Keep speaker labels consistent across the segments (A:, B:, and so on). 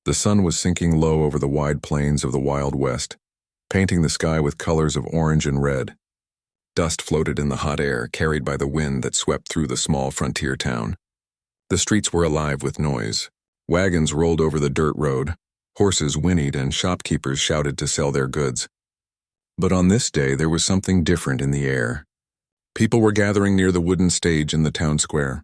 A: The sun was sinking low over the wide plains of the Wild West, painting the sky with colors of orange and red. Dust floated in the hot air, carried by the wind that swept through the small frontier town. The streets were alive with noise. Wagons rolled over the dirt road, horses whinnied, and shopkeepers shouted to sell their goods. But on this day there was something different in the air. People were gathering near the wooden stage in the town square.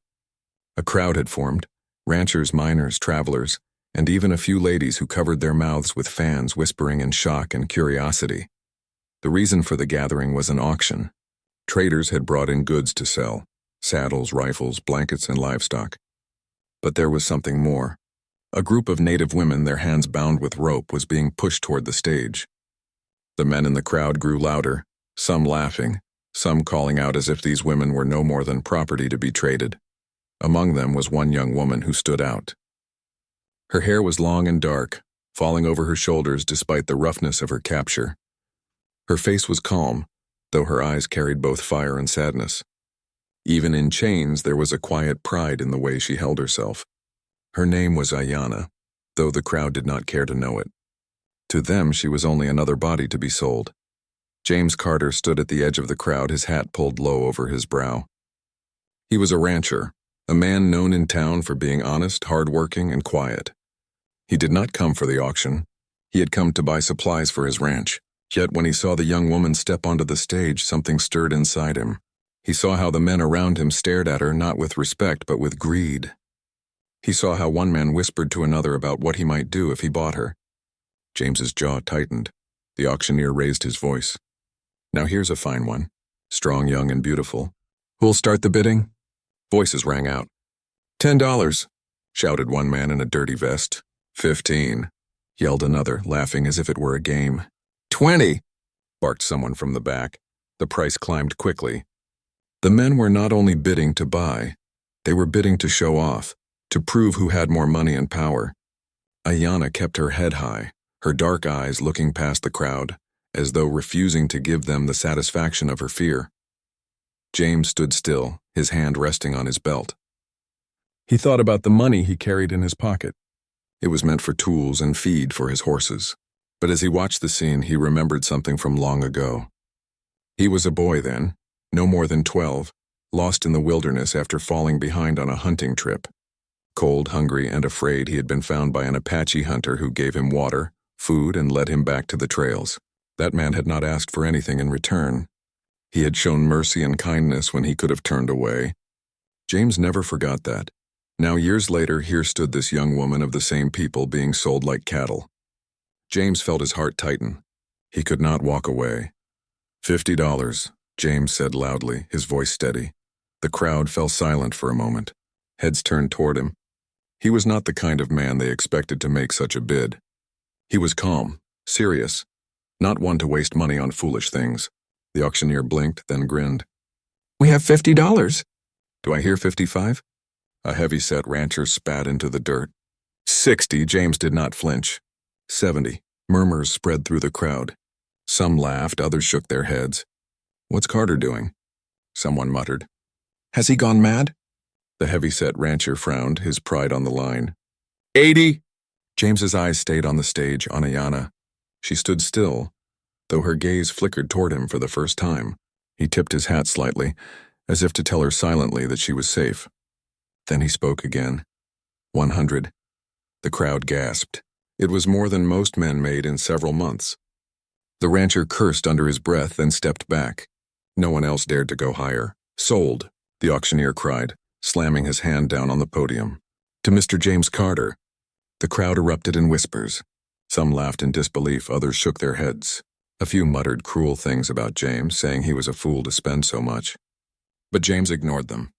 A: A crowd had formed, ranchers, miners, travelers, and even a few ladies who covered their mouths with fans, whispering in shock and curiosity. The reason for the gathering was an auction. Traders had brought in goods to sell: saddles, rifles, blankets, and livestock. But there was something more. A group of native women, their hands bound with rope, was being pushed toward the stage. The men in the crowd grew louder, some laughing, some calling out as if these women were no more than property to be traded. Among them was one young woman who stood out. Her hair was long and dark, falling over her shoulders despite the roughness of her capture. Her face was calm, though her eyes carried both fire and sadness. Even in chains, there was a quiet pride in the way she held herself. Her name was Ayanna, though the crowd did not care to know it. To them, she was only another body to be sold. James Carter stood at the edge of the crowd, his hat pulled low over his brow. He was a rancher, a man known in town for being honest, hard-working, and quiet. He did not come for the auction. He had come to buy supplies for his ranch. Yet when he saw the young woman step onto the stage, something stirred inside him. He saw how the men around him stared at her not with respect but with greed. He saw how one man whispered to another about what he might do if he bought her. James's jaw tightened. The auctioneer raised his voice. "Now here's a fine one. Strong, young, and beautiful. Who'll start the bidding?" Voices rang out. $10, shouted one man in a dirty vest. 15, yelled another, laughing as if it were a game. 20, barked someone from the back. The price climbed quickly. The men were not only bidding to buy, they were bidding to show off, to prove who had more money and power. Ayanna kept her head high, her dark eyes looking past the crowd, as though refusing to give them the satisfaction of her fear. James stood still, his hand resting on his belt. He thought about the money he carried in his pocket. It was meant for tools and feed for his horses. But as he watched the scene, he remembered something from long ago. He was a boy then, no more than 12, lost in the wilderness after falling behind on a hunting trip. Cold, hungry, and afraid, he had been found by an Apache hunter who gave him water, food, and led him back to the trails. That man had not asked for anything in return. He had shown mercy and kindness when he could have turned away. James never forgot that. Now, years later, here stood this young woman of the same people being sold like cattle. James felt his heart tighten. He could not walk away. $50, James said loudly, his voice steady. The crowd fell silent for a moment. Heads turned toward him. He was not the kind of man they expected to make such a bid. He was calm, serious, not one to waste money on foolish things. The auctioneer blinked, then grinned. "We have $50. Do I hear 55? A heavy-set rancher spat into the dirt. 60, James did not flinch. 70, murmurs spread through the crowd. Some laughed, others shook their heads. "What's Carter doing?" someone muttered. "Has he gone mad?" The heavy-set rancher frowned, his pride on the line. 80! James's eyes stayed on the stage, on Ayanna. She stood still, though her gaze flickered toward him for the first time. He tipped his hat slightly, as if to tell her silently that she was safe. Then he spoke again. 100. The crowd gasped. It was more than most men made in several months. The rancher cursed under his breath, then stepped back. No one else dared to go higher. "Sold," the auctioneer cried, slamming his hand down on the podium. "To Mr. James Carter." The crowd erupted in whispers. Some laughed in disbelief, others shook their heads. A few muttered cruel things about James, saying he was a fool to spend so much. But James ignored them.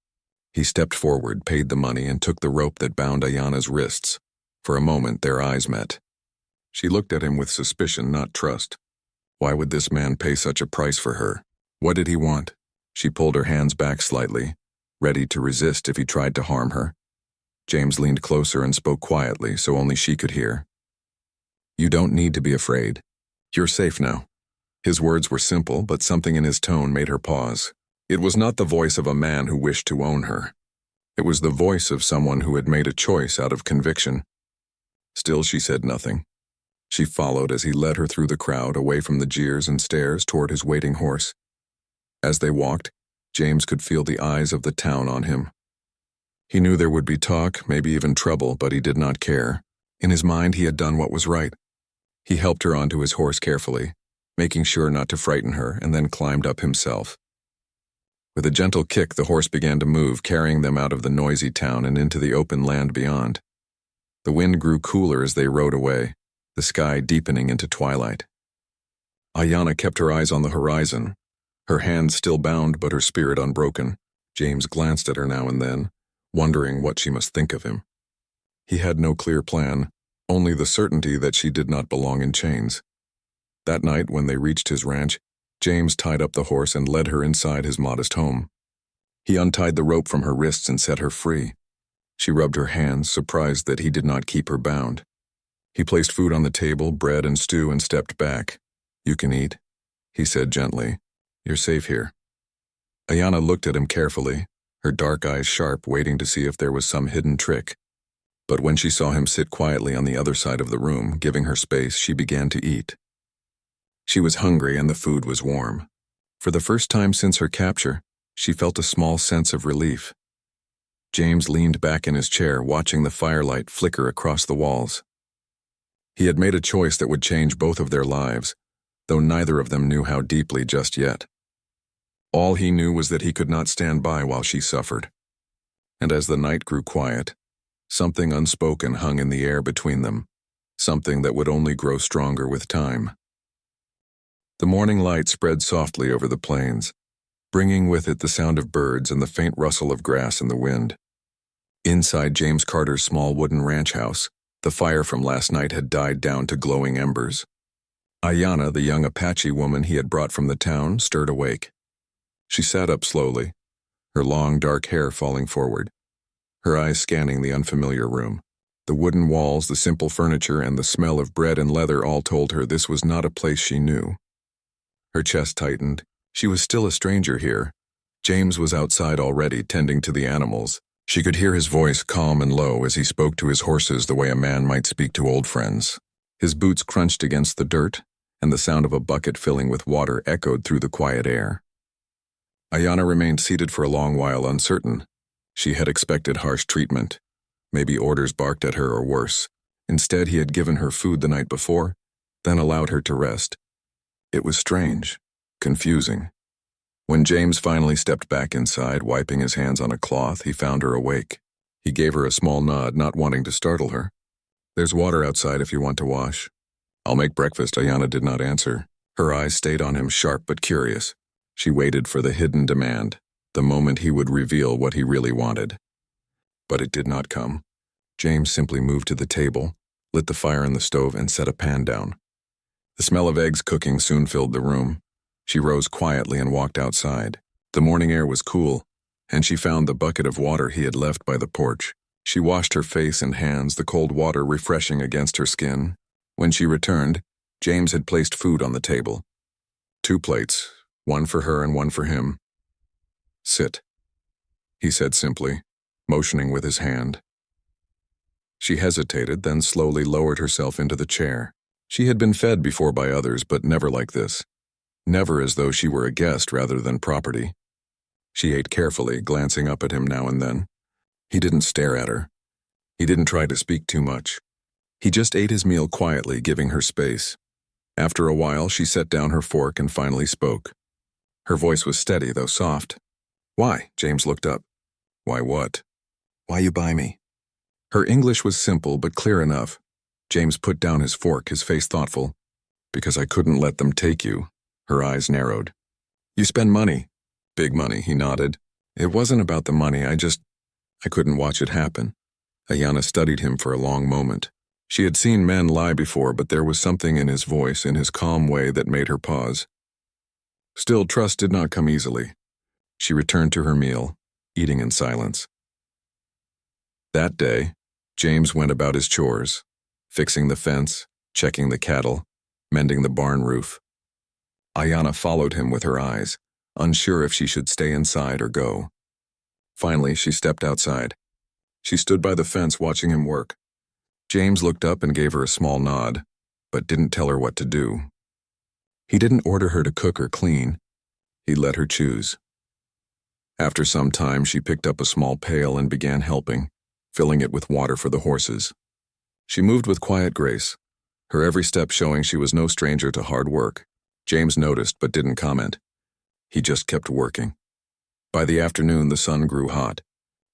A: He stepped forward, paid the money, and took the rope that bound Ayanna's wrists. For a moment, their eyes met. She looked at him with suspicion, not trust. Why would this man pay such a price for her? What did he want? She pulled her hands back slightly, ready to resist if he tried to harm her. James leaned closer and spoke quietly so only she could hear. "You don't need to be afraid. You're safe now." His words were simple, but something in his tone made her pause. It was not the voice of a man who wished to own her. It was the voice of someone who had made a choice out of conviction. Still, she said nothing. She followed as he led her through the crowd, away from the jeers and stares, toward his waiting horse. As they walked, James could feel the eyes of the town on him. He knew there would be talk, maybe even trouble, but he did not care. In his mind, he had done what was right. He helped her onto his horse carefully, making sure not to frighten her, and then climbed up himself. With a gentle kick, the horse began to move, carrying them out of the noisy town and into the open land beyond. The wind grew cooler as they rode away, the sky deepening into twilight. Ayanna kept her eyes on the horizon, her hands still bound but her spirit unbroken. James glanced at her now and then, wondering what she must think of him. He had no clear plan, only the certainty that she did not belong in chains. That night, when they reached his ranch, James tied up the horse and led her inside his modest home. He untied the rope from her wrists and set her free. She rubbed her hands, surprised that he did not keep her bound. He placed food on the table, bread and stew, and stepped back. "You can eat," he said gently. "You're safe here." Ayanna looked at him carefully, her dark eyes sharp, waiting to see if there was some hidden trick. But when she saw him sit quietly on the other side of the room, giving her space, she began to eat. She was hungry and the food was warm. For the first time since her capture, she felt a small sense of relief. James leaned back in his chair, watching the firelight flicker across the walls. He had made a choice that would change both of their lives, though neither of them knew how deeply just yet. All he knew was that he could not stand by while she suffered. And as the night grew quiet, something unspoken hung in the air between them, something that would only grow stronger with time. The morning light spread softly over the plains, bringing with it the sound of birds and the faint rustle of grass in the wind. Inside James Carter's small wooden ranch house, the fire from last night had died down to glowing embers. Ayanna, the young Apache woman he had brought from the town, stirred awake. She sat up slowly, her long dark hair falling forward, her eyes scanning the unfamiliar room. The wooden walls, the simple furniture, and the smell of bread and leather all told her this was not a place she knew. Her chest tightened. She was still a stranger here. James was outside already, tending to the animals. She could hear his voice calm and low as he spoke to his horses the way a man might speak to old friends. His boots crunched against the dirt, and the sound of a bucket filling with water echoed through the quiet air. Ayanna remained seated for a long while, uncertain. She had expected harsh treatment. Maybe orders barked at her or worse. Instead, he had given her food the night before, then allowed her to rest. It was strange, confusing. When James finally stepped back inside, wiping his hands on a cloth, he found her awake. He gave her a small nod, not wanting to startle her. "There's water outside if you want to wash." "I'll make breakfast," Ayanna did not answer. Her eyes stayed on him, sharp but curious. She waited for the hidden demand, the moment he would reveal what he really wanted. But it did not come. James simply moved to the table, lit the fire in the stove, and set a pan down. The smell of eggs cooking soon filled the room. She rose quietly and walked outside. The morning air was cool, and she found the bucket of water he had left by the porch. She washed her face and hands, the cold water refreshing against her skin. When she returned, James had placed food on the table. 2 plates, one for her and one for him. "Sit," he said simply, motioning with his hand. She hesitated, then slowly lowered herself into the chair. She had been fed before by others, but never like this. Never as though she were a guest rather than property. She ate carefully, glancing up at him now and then. He didn't stare at her. He didn't try to speak too much. He just ate his meal quietly, giving her space. After a while, she set down her fork and finally spoke. Her voice was steady, though soft. "Why?" James looked up. "Why what?" "Why you buy me?" Her English was simple but clear enough. James put down his fork, his face thoughtful. "Because I couldn't let them take you." Her eyes narrowed. "You spend money." "Big money," he nodded. "It wasn't about the money, I couldn't watch it happen." Ayanna studied him for a long moment. She had seen men lie before, but there was something in his voice, in his calm way, that made her pause. Still, trust did not come easily. She returned to her meal, eating in silence. That day, James went about his chores, fixing the fence, checking the cattle, mending the barn roof. Ayanna followed him with her eyes, unsure if she should stay inside or go. Finally, she stepped outside. She stood by the fence watching him work. James looked up and gave her a small nod, but didn't tell her what to do. He didn't order her to cook or clean. He let her choose. After some time, she picked up a small pail and began helping, filling it with water for the horses. She moved with quiet grace, her every step showing she was no stranger to hard work. James noticed but didn't comment. He just kept working. By the afternoon, the sun grew hot.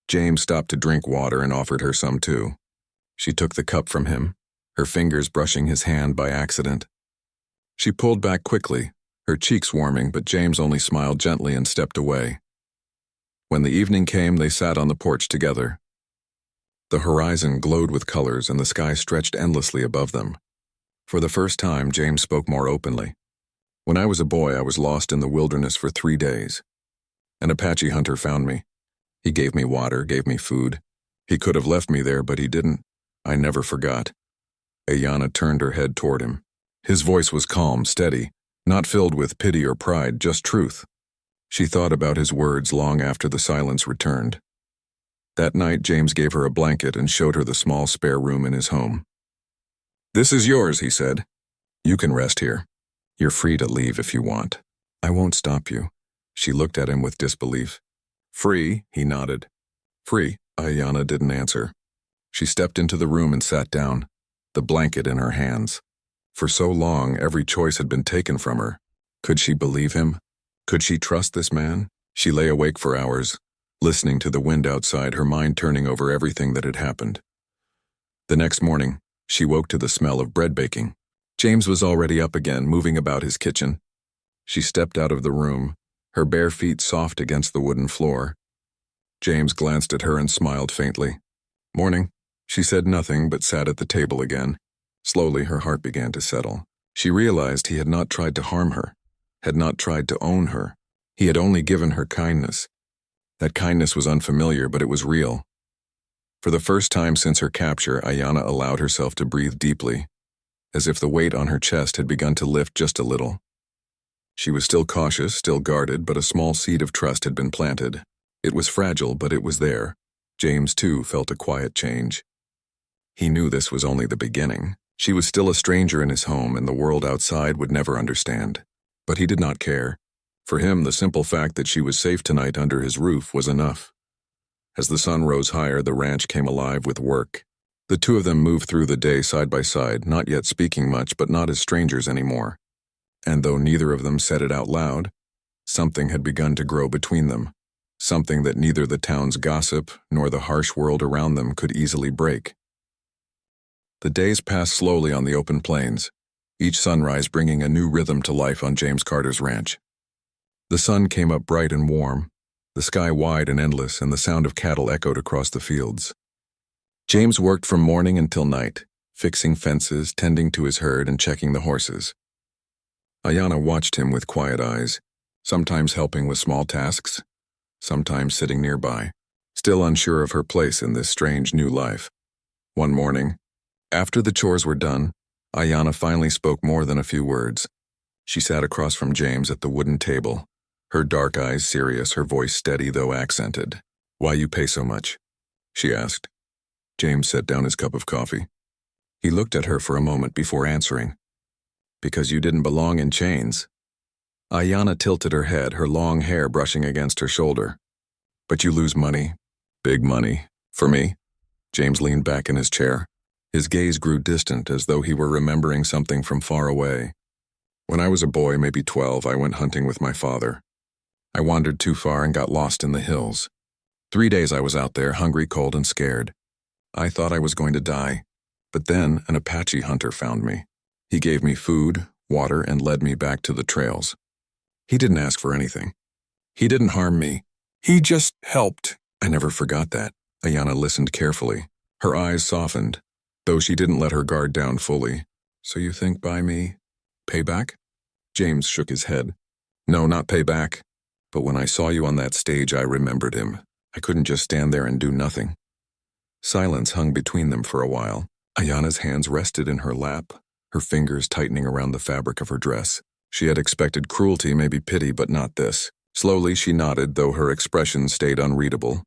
A: James stopped to drink water and offered her some too. She took the cup from him, her fingers brushing his hand by accident. She pulled back quickly, her cheeks warming, but James only smiled gently and stepped away. When the evening came, they sat on the porch together. The horizon glowed with colors and the sky stretched endlessly above them. For the first time, James spoke more openly. When I was a boy, I was lost in the wilderness for 3 days. An Apache hunter found me. He gave me water, gave me food. He could have left me there, but he didn't. I never forgot. Ayana turned her head toward him. His voice was calm, steady, not filled with pity or pride, just truth. She thought about his words long after the silence returned. That night, James gave her a blanket and showed her the small spare room in his home. "This is yours," he said. "You can rest here. You're free to leave if you want. I won't stop you." She looked at him with disbelief. "Free?" he nodded. "Free." Ayana didn't answer. She stepped into the room and sat down, the blanket in her hands. For so long, every choice had been taken from her. Could she believe him? Could she trust this man? She lay awake for hours, listening to the wind outside, her mind turning over everything that had happened. The next morning, she woke to the smell of bread baking. James was already up again, moving about his kitchen. She stepped out of the room, her bare feet soft against the wooden floor. James glanced at her and smiled faintly. "Morning." She said nothing but sat at the table again. Slowly, her heart began to settle. She realized he had not tried to harm her, had not tried to own her. He had only given her kindness. That kindness was unfamiliar, but it was real. For the first time since her capture, Ayana allowed herself to breathe deeply, as if the weight on her chest had begun to lift just a little. She was still cautious, still guarded, but a small seed of trust had been planted. It was fragile, but it was there. James, too, felt a quiet change. He knew this was only the beginning. She was still a stranger in his home, and the world outside would never understand. But he did not care. For him, the simple fact that she was safe tonight under his roof was enough. As the sun rose higher, the ranch came alive with work. The two of them moved through the day side by side, not yet speaking much, but not as strangers anymore. And though neither of them said it out loud, something had begun to grow between them, something that neither the town's gossip nor the harsh world around them could easily break. The days passed slowly on the open plains, each sunrise bringing a new rhythm to life on James Carter's ranch. The sun came up bright and warm, the sky wide and endless, and the sound of cattle echoed across the fields. James worked from morning until night, fixing fences, tending to his herd, and checking the horses. Ayana watched him with quiet eyes, sometimes helping with small tasks, sometimes sitting nearby, still unsure of her place in this strange new life. One morning, after the chores were done, Ayana finally spoke more than a few words. She sat across from James at the wooden table, her dark eyes serious, her voice steady though accented. "Why you pay so much?" she asked. James set down his cup of coffee. He looked at her for a moment before answering. "Because you didn't belong in chains." Ayana tilted her head, her long hair brushing against her shoulder. "But you lose money, big money, for me." James leaned back in his chair. His gaze grew distant, as though he were remembering something from far away. "When I was a boy, maybe 12, I went hunting with my father. I wandered too far and got lost in the hills. 3 days I was out there, hungry, cold, and scared. I thought I was going to die, but then an Apache hunter found me. He gave me food, water, and led me back to the trails. He didn't ask for anything. He didn't harm me. He just helped." I never forgot that. Ayana listened carefully. Her eyes softened, though she didn't let her guard down fully. "So you think by me, payback?" James shook his head. "No, not payback. But when I saw you on that stage, I remembered him. I couldn't just stand there and do nothing." Silence hung between them for a while. Ayana's hands rested in her lap, her fingers tightening around the fabric of her dress. She had expected cruelty, maybe pity, but not this. Slowly she nodded, though her expression stayed unreadable.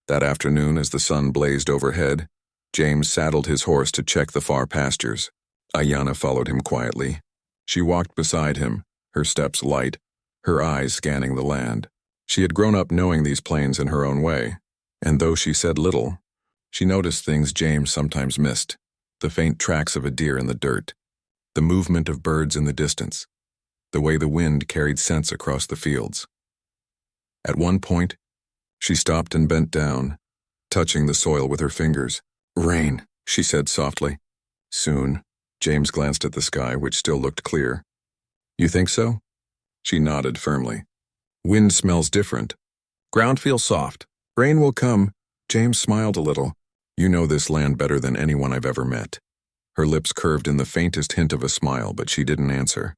A: That afternoon, as the sun blazed overhead, James saddled his horse to check the far pastures. Ayanna followed him quietly. She walked beside him, her steps light, her eyes scanning the land. She had grown up knowing these plains in her own way, and though she said little, she noticed things James sometimes missed: the faint tracks of a deer in the dirt, the movement of birds in the distance, the way the wind carried scents across the fields. At one point, she stopped and bent down, touching the soil with her fingers. "Rain," she said softly. "Soon." James glanced at the sky, which still looked clear. "You think so?" She nodded firmly. "Wind smells different. Ground feels soft. Rain will come." James smiled a little. "You know this land better than anyone I've ever met." Her lips curved in the faintest hint of a smile, but she didn't answer.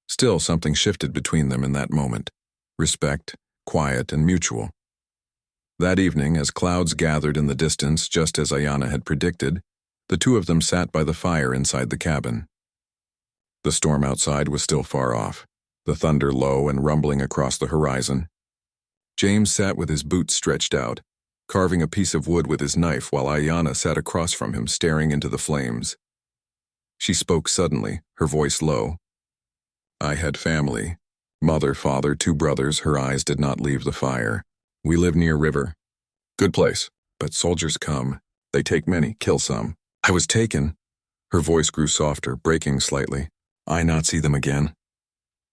A: Still, something shifted between them in that moment. Respect, quiet, and mutual. That evening, as clouds gathered in the distance, just as Ayanna had predicted, the two of them sat by the fire inside the cabin. The storm outside was still far off, the thunder low and rumbling across the horizon. James sat with his boots stretched out, carving a piece of wood with his knife, while Ayanna sat across from him, staring into the flames. She spoke suddenly, her voice low. "I had family. Mother, father, 2 brothers." Her eyes did not leave the fire. "We live near river. Good place. But soldiers come. They take many, kill some. I was taken." Her voice grew softer, breaking slightly. "I not see them again."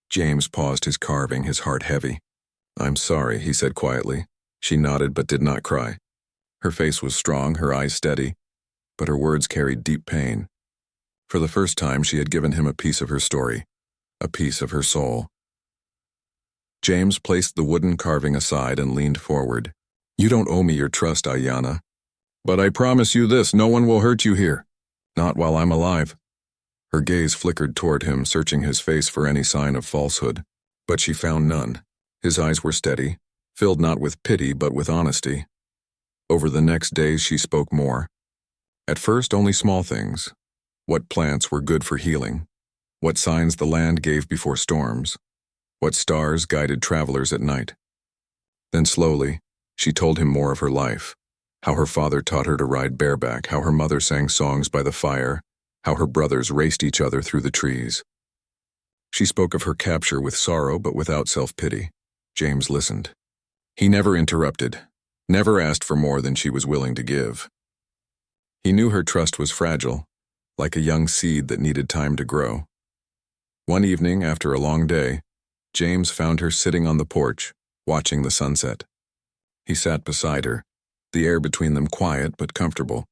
A: James paused his carving, his heart heavy. "I'm sorry," he said quietly. She nodded but did not cry. Her face was strong, her eyes steady, but her words carried deep pain. For the first time, she had given him a piece of her story, a piece of her soul. James placed the wooden carving aside and leaned forward. "You don't owe me your trust, Ayanna. But I promise you this, no one will hurt you here. Not while I'm alive." Her gaze flickered toward him, searching his face for any sign of falsehood. But she found none. His eyes were steady, filled not with pity but with honesty. Over the next days she spoke more. At first only small things. What plants were good for healing. What signs the land gave before storms. What stars guided travelers at night. Then slowly, she told him more of her life. How her father taught her to ride bareback, how her mother sang songs by the fire, how her brothers raced each other through the trees. She spoke of her capture with sorrow but without self-pity. James listened. He never interrupted, never asked for more than she was willing to give. He knew her trust was fragile, like a young seed that needed time to grow. One evening, after a long day, James found her sitting on the porch, watching the sunset. He sat beside her, the air between them quiet but comfortable.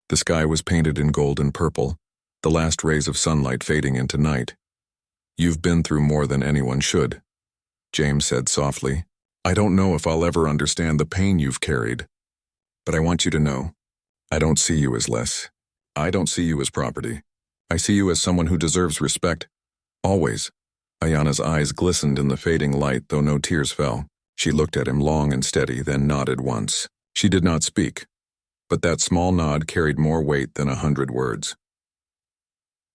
A: The sky was painted in gold and purple, the last rays of sunlight fading into night. "You've been through more than anyone should," James said softly. "I don't know if I'll ever understand the pain you've carried, but I want you to know, I don't see you as less. I don't see you as property. I see you as someone who deserves respect. Always." Ayanna's eyes glistened in the fading light, though no tears fell. She looked at him long and steady, then nodded once. She did not speak, but that small nod carried more weight than 100 words.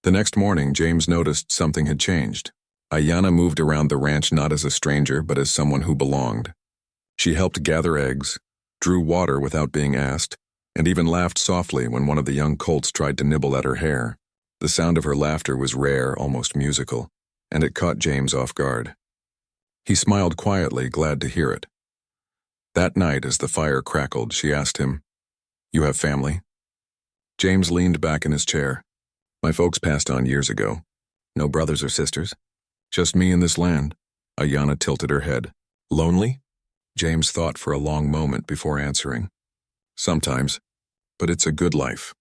A: The next morning, James noticed something had changed. Ayanna moved around the ranch not as a stranger, but as someone who belonged. She helped gather eggs, drew water without being asked, and even laughed softly when one of the young colts tried to nibble at her hair. The sound of her laughter was rare, almost musical, and it caught James off guard. He smiled quietly, glad to hear it. That night, as the fire crackled, she asked him, "You have family?" James leaned back in his chair. "My folks passed on years ago. No brothers or sisters. Just me in this land." Ayanna tilted her head. "Lonely?" James thought for a long moment before answering. "Sometimes, but it's a good life.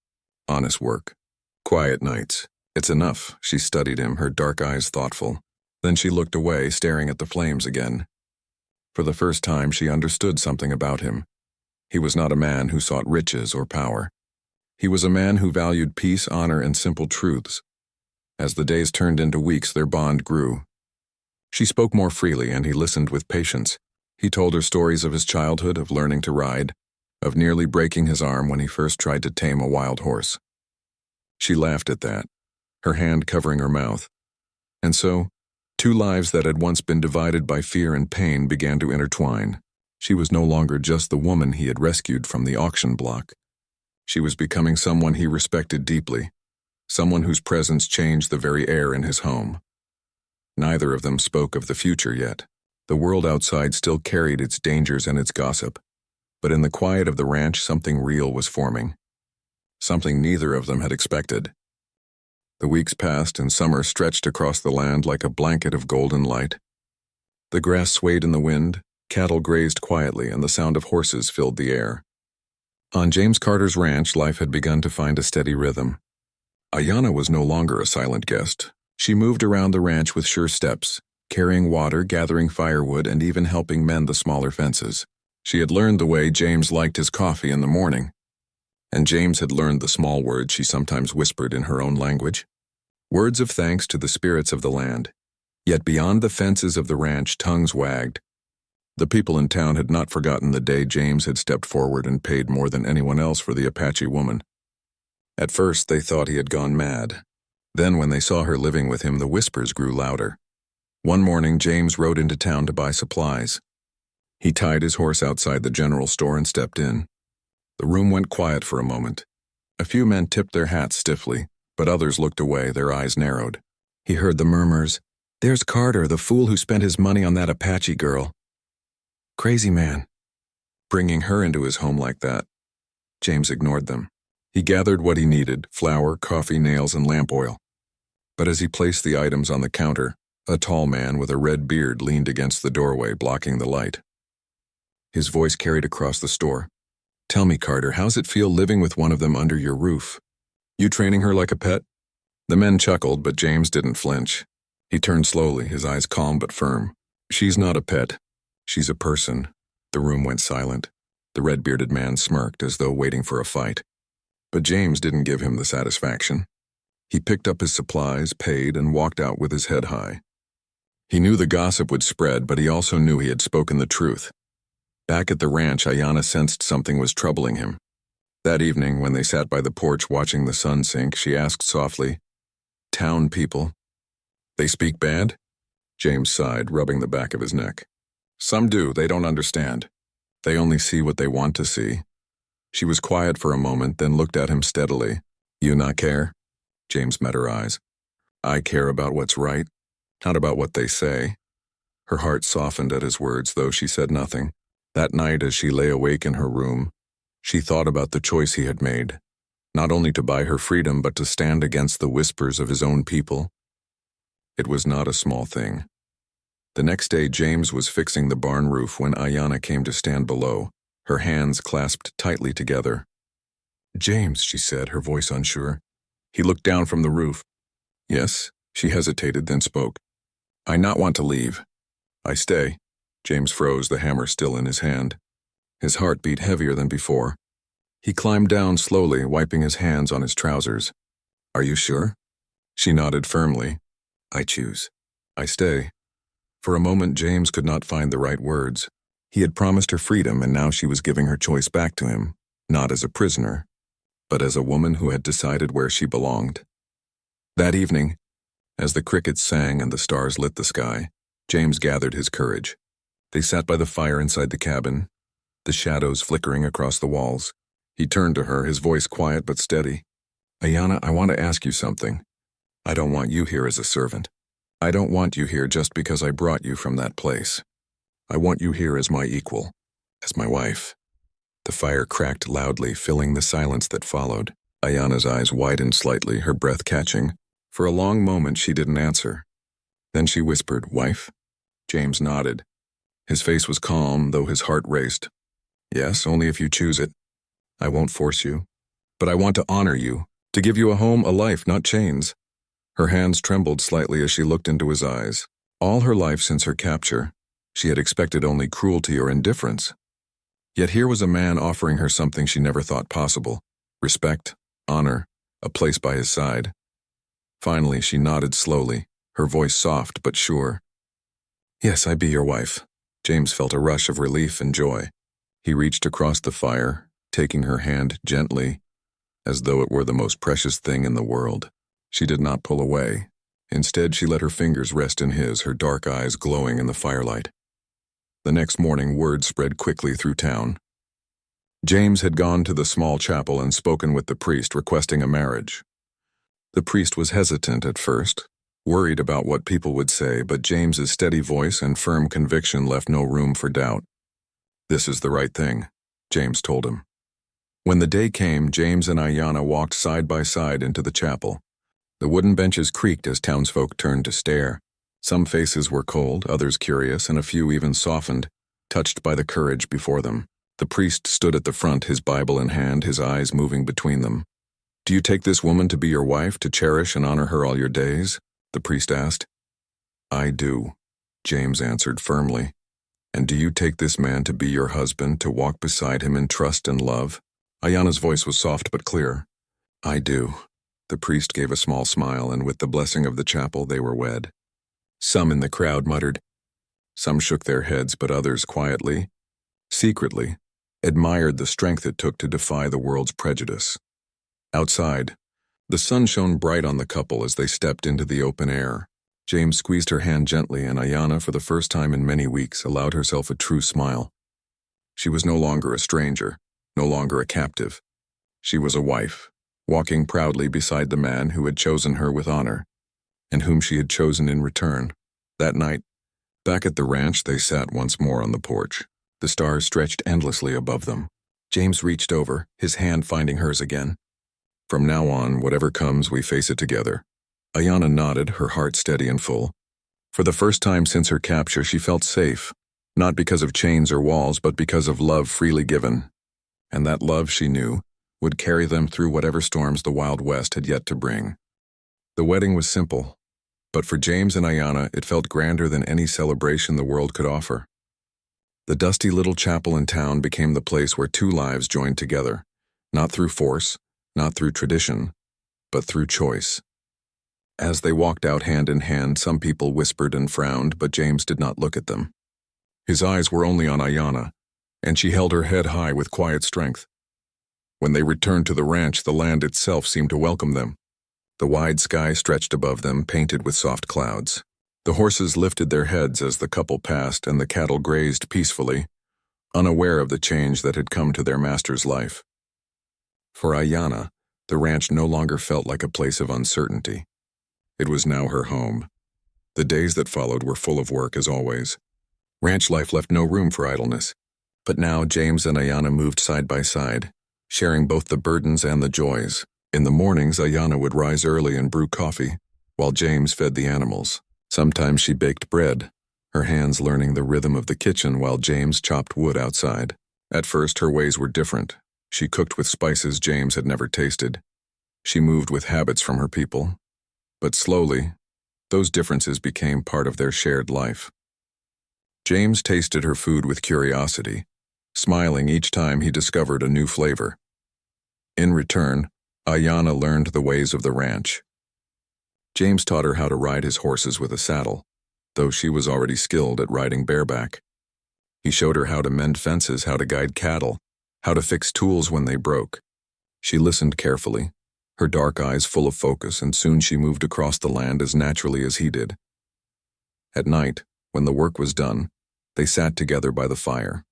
A: Honest work. Quiet nights. It's enough." She studied him, her dark eyes thoughtful. Then she looked away, staring at the flames again. For the first time, she understood something about him. He was not a man who sought riches or power. He was a man who valued peace, honor, and simple truths. As the days turned into weeks, their bond grew. She spoke more freely, and he listened with patience. He told her stories of his childhood, of learning to ride, of nearly breaking his arm when he first tried to tame a wild horse. She laughed at that, her hand covering her mouth. And so, 2 lives that had once been divided by fear and pain began to intertwine. She was no longer just the woman he had rescued from the auction block. She was becoming someone he respected deeply, someone whose presence changed the very air in his home. Neither of them spoke of the future yet. The world outside still carried its dangers and its gossip, but in the quiet of the ranch something real was forming. Something neither of them had expected. The weeks passed and summer stretched across the land like a blanket of golden light. The grass swayed in the wind, cattle grazed quietly, and the sound of horses filled the air. On James Carter's ranch, life had begun to find a steady rhythm. Ayanna was no longer a silent guest. She moved around the ranch with sure steps, carrying water, gathering firewood, and even helping mend the smaller fences. She had learned the way James liked his coffee in the morning, and James had learned the small words she sometimes whispered in her own language. Words of thanks to the spirits of the land. Yet beyond the fences of the ranch, tongues wagged. The people in town had not forgotten the day James had stepped forward and paid more than anyone else for the Apache woman. At first, they thought he had gone mad. Then, when they saw her living with him, the whispers grew louder. One morning, James rode into town to buy supplies. He tied his horse outside the general store and stepped in. The room went quiet for a moment. A few men tipped their hats stiffly, but others looked away, their eyes narrowed. He heard the murmurs, "There's Carter, the fool who spent his money on that Apache girl. Crazy man. Bringing her into his home like that." James ignored them. He gathered what he needed, flour, coffee, nails, and lamp oil. But as he placed the items on the counter, a tall man with a red beard leaned against the doorway, blocking the light. His voice carried across the store. "Tell me, Carter, how's it feel living with one of them under your roof? You training her like a pet?" The men chuckled, but James didn't flinch. He turned slowly, his eyes calm but firm. "She's not a pet. She's a person." The room went silent. The red-bearded man smirked as though waiting for a fight. But James didn't give him the satisfaction. He picked up his supplies, paid, and walked out with his head high. He knew the gossip would spread, but he also knew he had spoken the truth. Back at the ranch, Ayanna sensed something was troubling him. That evening, when they sat by the porch watching the sun sink, she asked softly, "Town people, they speak bad?" James sighed, rubbing the back of his neck. "Some do, they don't understand. They only see what they want to see." She was quiet for a moment, then looked at him steadily. "You not care?" James met her eyes. "I care about what's right, not about what they say." Her heart softened at his words, though she said nothing. That night, as she lay awake in her room, she thought about the choice he had made, not only to buy her freedom, but to stand against the whispers of his own people. It was not a small thing. The next day, James was fixing the barn roof when Ayanna came to stand below, her hands clasped tightly together. "James," she said, her voice unsure. He looked down from the roof. "Yes?" She hesitated, then spoke. "I not want to leave. I stay." James froze, the hammer still in his hand. His heart beat heavier than before. He climbed down slowly, wiping his hands on his trousers. "Are you sure?" She nodded firmly. "I choose. I stay." For a moment, James could not find the right words. He had promised her freedom, and now she was giving her choice back to him, not as a prisoner, but as a woman who had decided where she belonged. That evening, as the crickets sang and the stars lit the sky, James gathered his courage. They sat by the fire inside the cabin, the shadows flickering across the walls. He turned to her, his voice quiet but steady. "Ayanna, I want to ask you something. I don't want you here as a servant. I don't want you here just because I brought you from that place. I want you here as my equal, as my wife." The fire cracked loudly, filling the silence that followed. Ayanna's eyes widened slightly, her breath catching. For a long moment, she didn't answer. Then she whispered, "Wife?" James nodded. His face was calm, though his heart raced. "Yes, only if you choose it. I won't force you. But I want to honor you, to give you a home, a life, not chains." Her hands trembled slightly as she looked into his eyes. All her life since her capture, she had expected only cruelty or indifference. Yet here was a man offering her something she never thought possible: respect, honor, a place by his side. Finally, she nodded slowly, her voice soft but sure. "Yes, I be your wife." James felt a rush of relief and joy. He reached across the fire, taking her hand gently, as though it were the most precious thing in the world. She did not pull away. Instead, she let her fingers rest in his, her dark eyes glowing in the firelight. The next morning, word spread quickly through town. James had gone to the small chapel and spoken with the priest requesting a marriage. The priest was hesitant at first, worried about what people would say, but James's steady voice and firm conviction left no room for doubt. "This is the right thing," James told him. When the day came, James and Ayanna walked side by side into the chapel. The wooden benches creaked as townsfolk turned to stare. Some faces were cold, others curious, and a few even softened, touched by the courage before them. The priest stood at the front, his Bible in hand, his eyes moving between them. "Do you take this woman to be your wife, to cherish and honor her all your days?" the priest asked. "I do," James answered firmly. "And do you take this man to be your husband, to walk beside him in trust and love?" Ayanna's voice was soft but clear. "I do." The priest gave a small smile, and with the blessing of the chapel, they were wed. Some in the crowd muttered. Some shook their heads, but others quietly, secretly, admired the strength it took to defy the world's prejudice. Outside, the sun shone bright on the couple as they stepped into the open air. James squeezed her hand gently, and Ayanna, for the first time in many weeks, allowed herself a true smile. She was no longer a stranger, no longer a captive. She was a wife, walking proudly beside the man who had chosen her with honor, and whom she had chosen in return. That night, back at the ranch, they sat once more on the porch. The stars stretched endlessly above them. James reached over, his hand finding hers again. "From now on, whatever comes, we face it together." Ayanna nodded, her heart steady and full. For the first time since her capture, she felt safe, not because of chains or walls, but because of love freely given. And that love, she knew, would carry them through whatever storms the Wild West had yet to bring. The wedding was simple, but for James and Ayanna, it felt grander than any celebration the world could offer. The dusty little chapel in town became the place where two lives joined together, not through force, not through tradition, but through choice. As they walked out hand in hand, some people whispered and frowned, but James did not look at them. His eyes were only on Ayanna, and she held her head high with quiet strength. When they returned to the ranch, the land itself seemed to welcome them. The wide sky stretched above them, painted with soft clouds. The horses lifted their heads as the couple passed, and the cattle grazed peacefully, unaware of the change that had come to their master's life. For Ayanna, the ranch no longer felt like a place of uncertainty. It was now her home. The days that followed were full of work, as always. Ranch life left no room for idleness. But now James and Ayanna moved side by side, sharing both the burdens and the joys. In the mornings, Ayanna would rise early and brew coffee, while James fed the animals. Sometimes she baked bread, her hands learning the rhythm of the kitchen while James chopped wood outside. At first, her ways were different. She cooked with spices James had never tasted. She moved with habits from her people. But slowly, those differences became part of their shared life. James tasted her food with curiosity, smiling each time he discovered a new flavor. In return, Ayanna learned the ways of the ranch. James taught her how to ride his horses with a saddle, though she was already skilled at riding bareback. He showed her how to mend fences, how to guide cattle, how to fix tools when they broke. She listened carefully, her dark eyes full of focus, and soon she moved across the land as naturally as he did. At night, when the work was done, they sat together by the fire.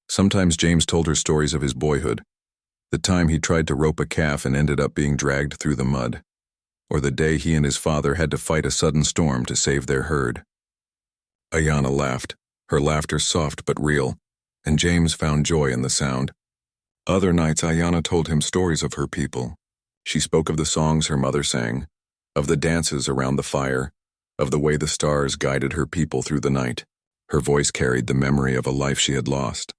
A: Sometimes James told her stories of his boyhood, the time he tried to rope a calf and ended up being dragged through the mud, or the day he and his father had to fight a sudden storm to save their herd. Ayanna laughed, her laughter soft but real, and James found joy in the sound. Other nights, Ayanna told him stories of her people. She spoke of the songs her mother sang, of the dances around the fire, of the way the stars guided her people through the night. Her voice carried the memory of a life she had lost,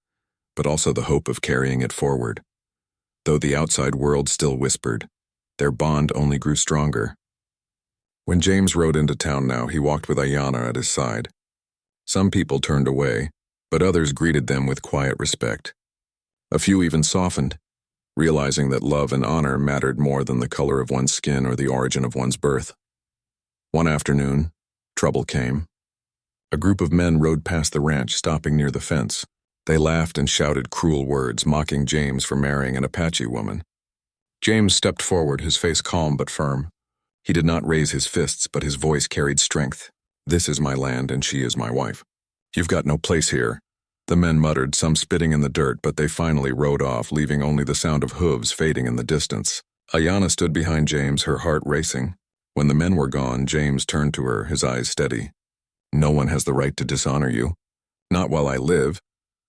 A: but also the hope of carrying it forward. Though the outside world still whispered, their bond only grew stronger. When James rode into town now, he walked with Ayanna at his side. Some people turned away, but others greeted them with quiet respect. A few even softened, realizing that love and honor mattered more than the color of one's skin or the origin of one's birth. One afternoon, trouble came. A group of men rode past the ranch, stopping near the fence. They laughed and shouted cruel words, mocking James for marrying an Apache woman. James stepped forward, his face calm but firm. He did not raise his fists, but his voice carried strength. "This is my land and she is my wife. You've got no place here. The men muttered, some spitting in the dirt, but they finally rode off, leaving only the sound of hooves fading in the distance. Ayanna stood behind James, her heart racing. When the men were gone, James turned to her, his eyes steady. "No one has the right to dishonor you. Not while I live."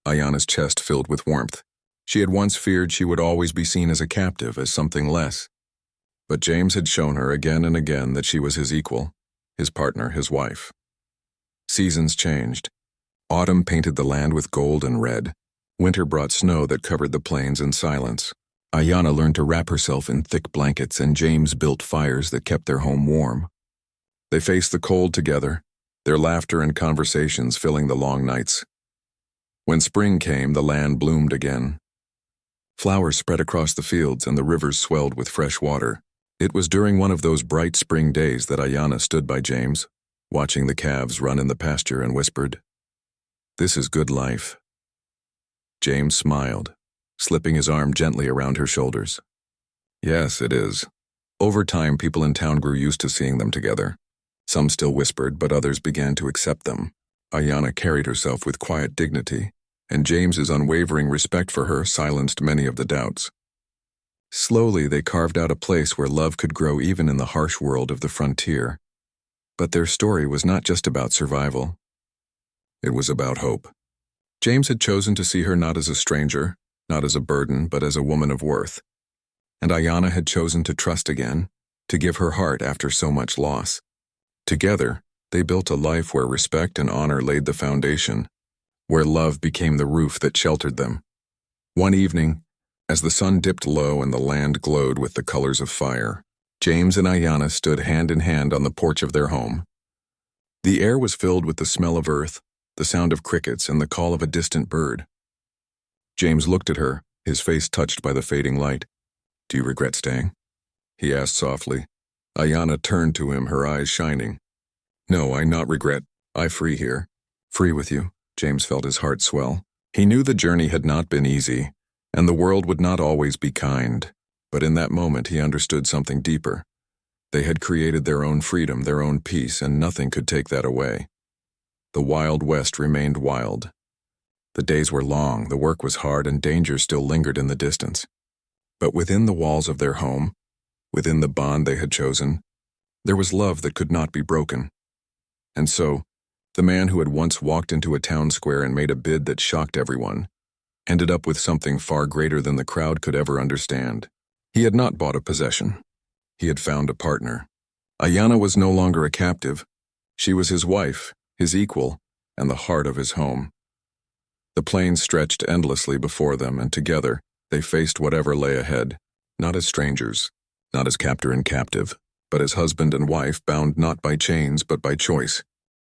A: Ayanna's chest filled with warmth. She had once feared she would always be seen as a captive, as something less. But James had shown her again and again that she was his equal, his partner, his wife. Seasons changed. Autumn painted the land with gold and red. Winter brought snow that covered the plains in silence. Ayanna learned to wrap herself in thick blankets, and James built fires that kept their home warm. They faced the cold together, their laughter and conversations filling the long nights. When spring came, the land bloomed again. Flowers spread across the fields and the rivers swelled with fresh water. It was during one of those bright spring days that Ayanna stood by James, watching the calves run in the pasture, and whispered, "This is good life." James smiled, slipping his arm gently around her shoulders. "Yes, it is." Over time, people in town grew used to seeing them together. Some still whispered, but others began to accept them. Ayanna carried herself with quiet dignity, and James's unwavering respect for her silenced many of the doubts. Slowly, they carved out a place where love could grow even in the harsh world of the frontier. But their story was not just about survival. It was about hope. James had chosen to see her not as a stranger, not as a burden, but as a woman of worth. And Ayanna had chosen to trust again, to give her heart after so much loss. Together, they built a life where respect and honor laid the foundation, where love became the roof that sheltered them. One evening, as the sun dipped low and the land glowed with the colors of fire, James and Ayanna stood hand in hand on the porch of their home. The air was filled with the smell of earth, the sound of crickets, and the call of a distant bird. James looked at her, his face touched by the fading light. "Do you regret staying?" he asked softly. Ayanna turned to him, her eyes shining. "No, I not regret. I free here." "Free with you?" James felt his heart swell. He knew the journey had not been easy, and the world would not always be kind. But in that moment he understood something deeper. They had created their own freedom, their own peace, and nothing could take that away. The Wild West remained wild. The days were long, the work was hard, and danger still lingered in the distance. But within the walls of their home, within the bond they had chosen, there was love that could not be broken. And so, the man who had once walked into a town square and made a bid that shocked everyone, ended up with something far greater than the crowd could ever understand. He had not bought a possession. He had found a partner. Ayanna was no longer a captive. She was his wife, his equal, and the heart of his home. The plains stretched endlessly before them, and together they faced whatever lay ahead, not as strangers, not as captor and captive, but as husband and wife bound not by chains but by choice.